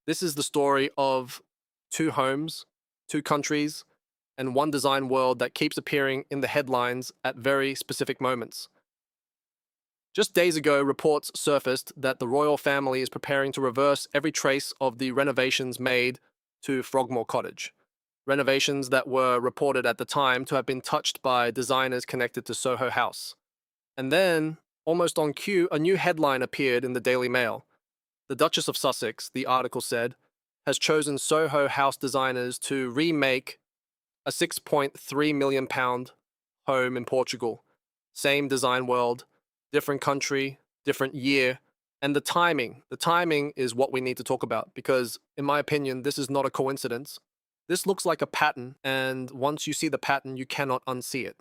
This is the story of two homes, two countries, and one design world that keeps appearing in the headlines at very specific moments. Just days ago, reports surfaced that the royal family is preparing to reverse every trace of the renovations made to Frogmore Cottage. Renovations that were reported at the time to have been touched by designers connected to Soho House. And then, almost on cue, a new headline appeared in the Daily Mail. The Duchess of Sussex, the article said, has chosen Soho House designers to remake a £6.3 million home in Portugal. Same design world, different country, different year, and the timing. The timing is what we need to talk about because, in my opinion, this is not a coincidence. This looks like a pattern, and once you see the pattern, you cannot unsee it.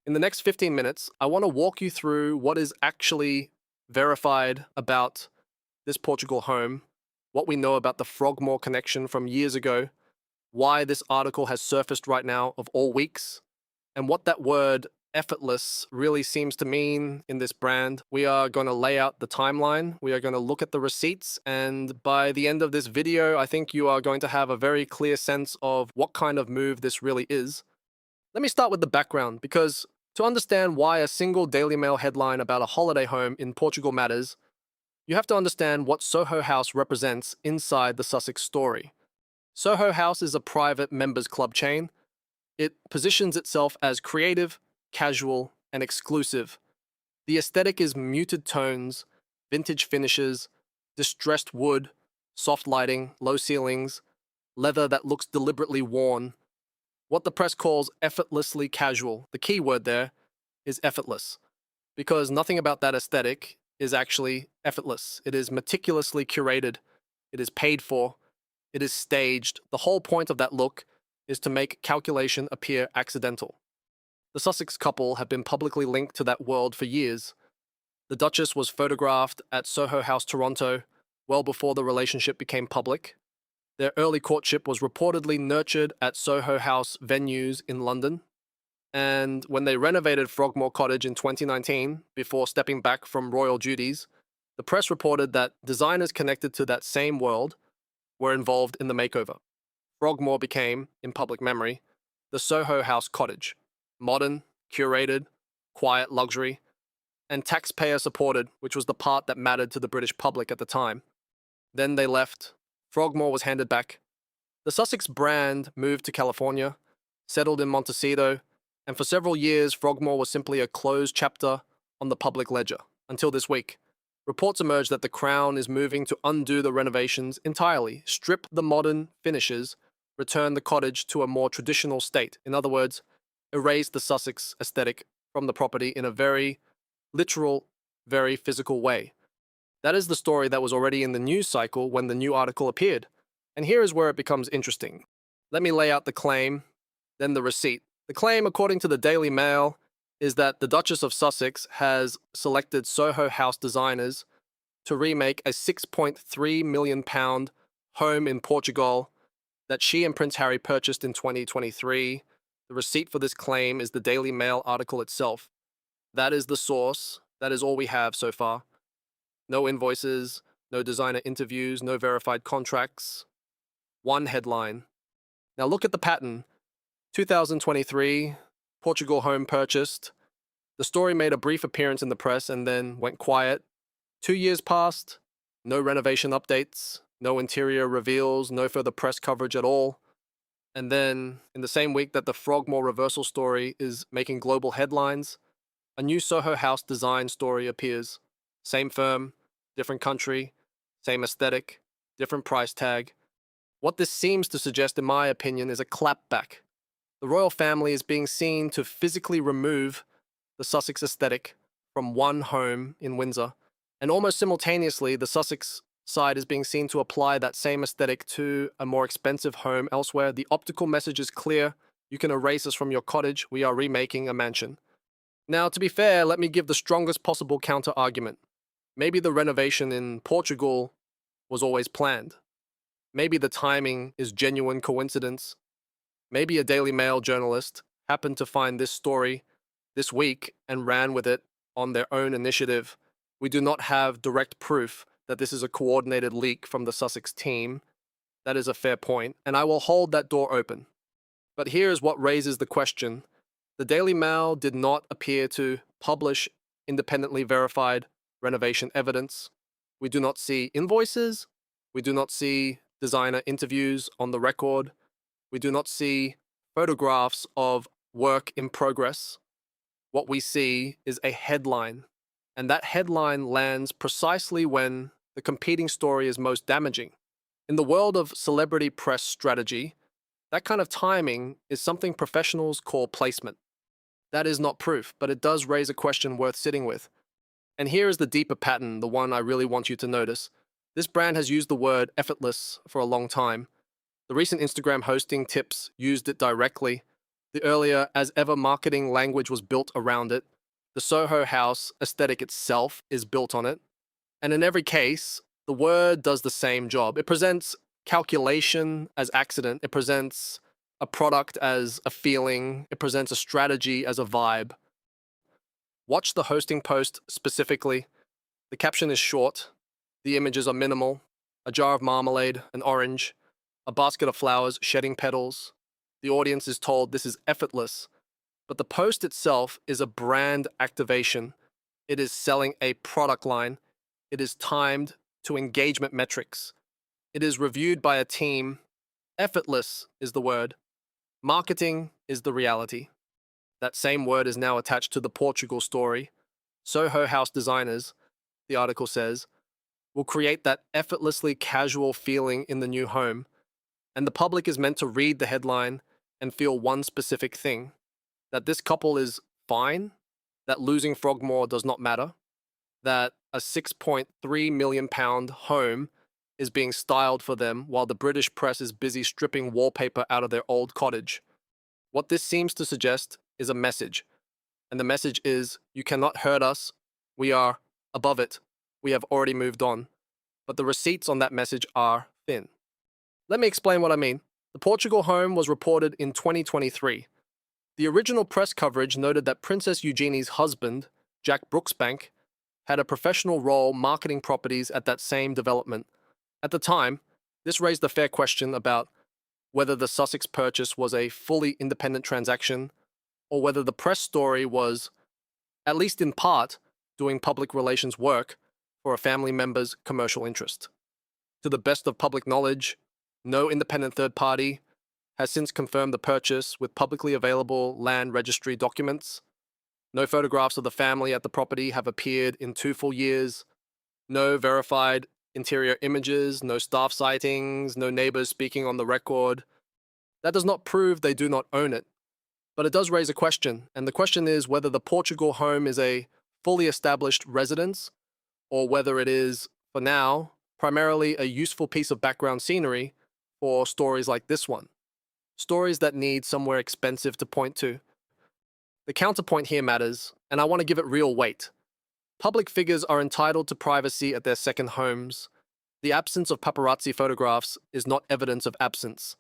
In the next 15 minutes, I want to walk you through what is actually verified about this Portugal home, what we know about the Frogmore connection from years ago, why this article has surfaced right now of all weeks, and what that word effortless really seems to mean in this brand. We are going to lay out the timeline, we are going to look at the receipts, and by the end of this video, I think you are going to have a very clear sense of what kind of move this really is. Let me start with the background, because to understand why a single Daily Mail headline about a holiday home in Portugal matters, you have to understand what Soho House represents inside the Sussex story. Soho House is a private members club chain. It positions itself as creative, casual, and exclusive. The aesthetic is muted tones, vintage finishes, distressed wood, soft lighting, low ceilings, leather that looks deliberately worn. What the press calls effortlessly casual. The key word there is effortless, because nothing about that aesthetic is actually effortless. It is meticulously curated. It is paid for. It is staged. The whole point of that look is to make calculation appear accidental. The Sussex couple have been publicly linked to that world for years. The Duchess was photographed at Soho House, Toronto, well before the relationship became public. Their early courtship was reportedly nurtured at Soho House venues in London. And when they renovated Frogmore Cottage in 2019, before stepping back from royal duties, the press reported that designers connected to that same world were involved in the makeover. Frogmore became, in public memory, the Soho House Cottage. Modern, curated, quiet luxury, and taxpayer-supported, which was the part that mattered to the British public at the time. Then they left. Frogmore was handed back. The Sussex brand moved to California, settled in Montecito, and for several years, Frogmore was simply a closed chapter on the public ledger, until this week. Reports emerged that the Crown is moving to undo the renovations entirely, strip the modern finishes, return the cottage to a more traditional state. In other words, erase the Sussex aesthetic from the property in a very literal, very physical way. That is the story that was already in the news cycle when the new article appeared. And here is where it becomes interesting. Let me lay out the claim, then the receipt. The claim, according to the Daily Mail, is that the Duchess of Sussex has selected Soho House designers to remake a £6.3 million home in Portugal that she and Prince Harry purchased in 2023. The receipt for this claim is the Daily Mail article itself. That is the source. That is all we have so far. No invoices, no designer interviews, no verified contracts. One headline. Now look at the pattern. 2023, Portugal home purchased. The story made a brief appearance in the press and then went quiet. 2 years passed, no renovation updates, no interior reveals, no further press coverage at all. And then, in the same week that the Frogmore reversal story is making global headlines, a new Soho House design story appears. Same firm, different country, same aesthetic, different price tag. What this seems to suggest, in my opinion, is a clapback. The royal family is being seen to physically remove the Sussex aesthetic from one home in Windsor, and almost simultaneously, the Sussex side is being seen to apply that same aesthetic to a more expensive home elsewhere. The optical message is clear. You can erase us from your cottage. We are remaking a mansion. Now, to be fair, let me give the strongest possible counter-argument. Maybe the renovation in Portugal was always planned. Maybe the timing is genuine coincidence. Maybe a Daily Mail journalist happened to find this story this week and ran with it on their own initiative. We do not have direct proof that this is a coordinated leak from the Sussex team. That is a fair point, and I will hold that door open. But here is what raises the question. The Daily Mail did not appear to publish independently verified renovation evidence. We do not see invoices. We do not see designer interviews on the record. We do not see photographs of work in progress. What we see is a headline, and that headline lands precisely when the competing story is most damaging. In the world of celebrity press strategy, that kind of timing is something professionals call placement. That is not proof, but it does raise a question worth sitting with. And here is the deeper pattern, the one I really want you to notice. This brand has used the word effortless for a long time. The recent Instagram hosting tips used it directly. The earlier as ever marketing language was built around it. The Soho House aesthetic itself is built on it. And in every case, the word does the same job. It presents calculation as accident. It presents a product as a feeling. It presents a strategy as a vibe. Watch the hosting post specifically. The caption is short. The images are minimal. A jar of marmalade, an orange, a basket of flowers shedding petals. The audience is told this is effortless. But the post itself is a brand activation. It is selling a product line. It is timed to engagement metrics. It is reviewed by a team. Effortless is the word. Marketing is the reality. That same word is now attached to the Portugal story. Soho House designers, the article says, will create that effortlessly casual feeling in the new home. And the public is meant to read the headline and feel one specific thing, that this couple is fine, that losing Frogmore does not matter, that a £6.3 million home is being styled for them while the British press is busy stripping wallpaper out of their old cottage. What this seems to suggest is a message. And the message is, you cannot hurt us. We are above it. We have already moved on. But the receipts on that message are thin. Let me explain what I mean. The Portugal home was reported in 2023. The original press coverage noted that Princess Eugenie's husband, Jack Brooksbank, had a professional role marketing properties at that same development. At the time, this raised a fair question about whether the Sussex purchase was a fully independent transaction or whether the press story was, at least in part, doing public relations work for a family member's commercial interest. To the best of public knowledge, no independent third party has since confirmed the purchase with publicly available land registry documents. No photographs of the family at the property have appeared in 2 full years. No verified interior images, no staff sightings, no neighbors speaking on the record. That does not prove they do not own it. But it does raise a question, and the question is whether the Portugal home is a fully established residence or whether it is, for now, primarily a useful piece of background scenery for stories like this one. Stories that need somewhere expensive to point to. The counterpoint here matters, and I want to give it real weight. Public figures are entitled to privacy at their second homes. The absence of paparazzi photographs is not evidence of absence.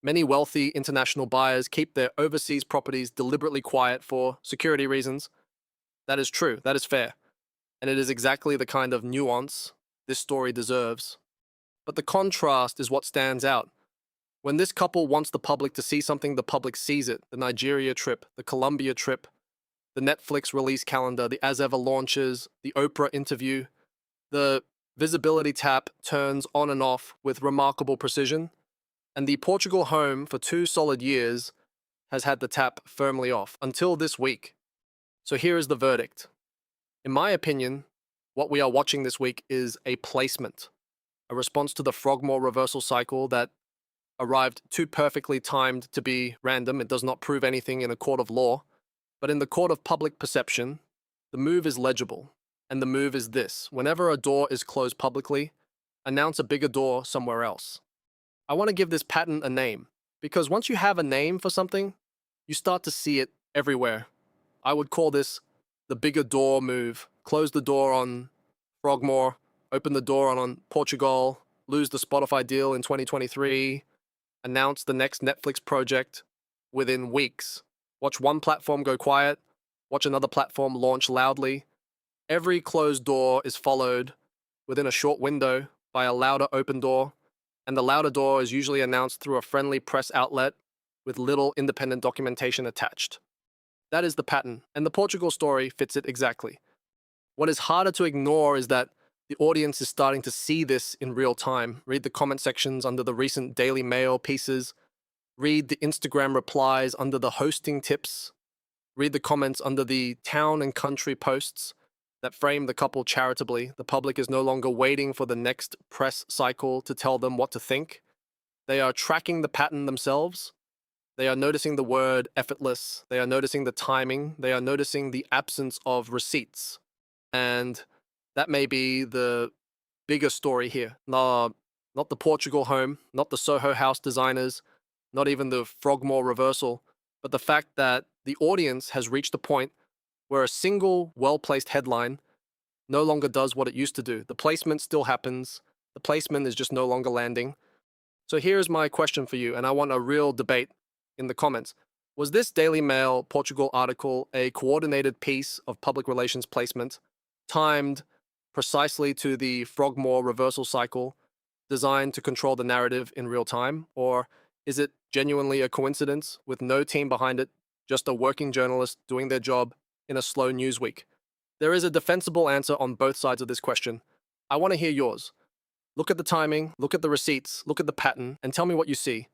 Many wealthy international buyers keep their overseas properties deliberately quiet for security reasons. That is true, that is fair, and it is exactly the kind of nuance this story deserves. But the contrast is what stands out. When this couple wants the public to see something, the public sees it. The Nigeria trip, the Colombia trip, the Netflix release calendar, the As Ever launches, the Oprah interview. The visibility tap turns on and off with remarkable precision, and the Portugal home for 2 solid years has had the tap firmly off until this week. So here is the verdict. In my opinion, what we are watching this week is a placement, a response to the Frogmore reversal cycle that arrived too perfectly timed to be random. It does not prove anything in a court of law. But in the court of public perception, the move is legible. And the move is this. Whenever a door is closed publicly, announce a bigger door somewhere else. I want to give this pattern a name, because once you have a name for something, you start to see it everywhere. I would call this the bigger door move. Close the door on Frogmore, open the door on Portugal, lose the Spotify deal in 2023, announce the next Netflix project within weeks. Watch one platform go quiet, watch another platform launch loudly. Every closed door is followed within a short window by a louder open door. and the louder door is usually announced through a friendly press outlet with little independent documentation attached. That is the pattern, and the Portugal story fits it exactly. What is harder to ignore is that the audience is starting to see this in real time. Read the comment sections under the recent Daily Mail pieces, read the Instagram replies under the hosting tips, read the comments under the town and country posts that frame the couple charitably. The public is no longer waiting for the next press cycle to tell them what to think. They are tracking the pattern themselves. They are noticing the word effortless. They are noticing the timing. They are noticing the absence of receipts. And that may be the bigger story here. No, not the Portugal home, not the Soho House designers, not even the Frogmore reversal, but the fact that the audience has reached a point where a single well-placed headline no longer does what it used to do. The placement still happens. The placement is just no longer landing. So here's my question for you, and I want a real debate in the comments. Was this Daily Mail Portugal article a coordinated piece of public relations placement, timed precisely to the Frogmore reversal cycle, designed to control the narrative in real time? Or is it genuinely a coincidence with no team behind it, just a working journalist doing their job in a slow news week? There is a defensible answer on both sides of this question. I want to hear yours. Look at the timing, look at the receipts, look at the pattern, and tell me what you see.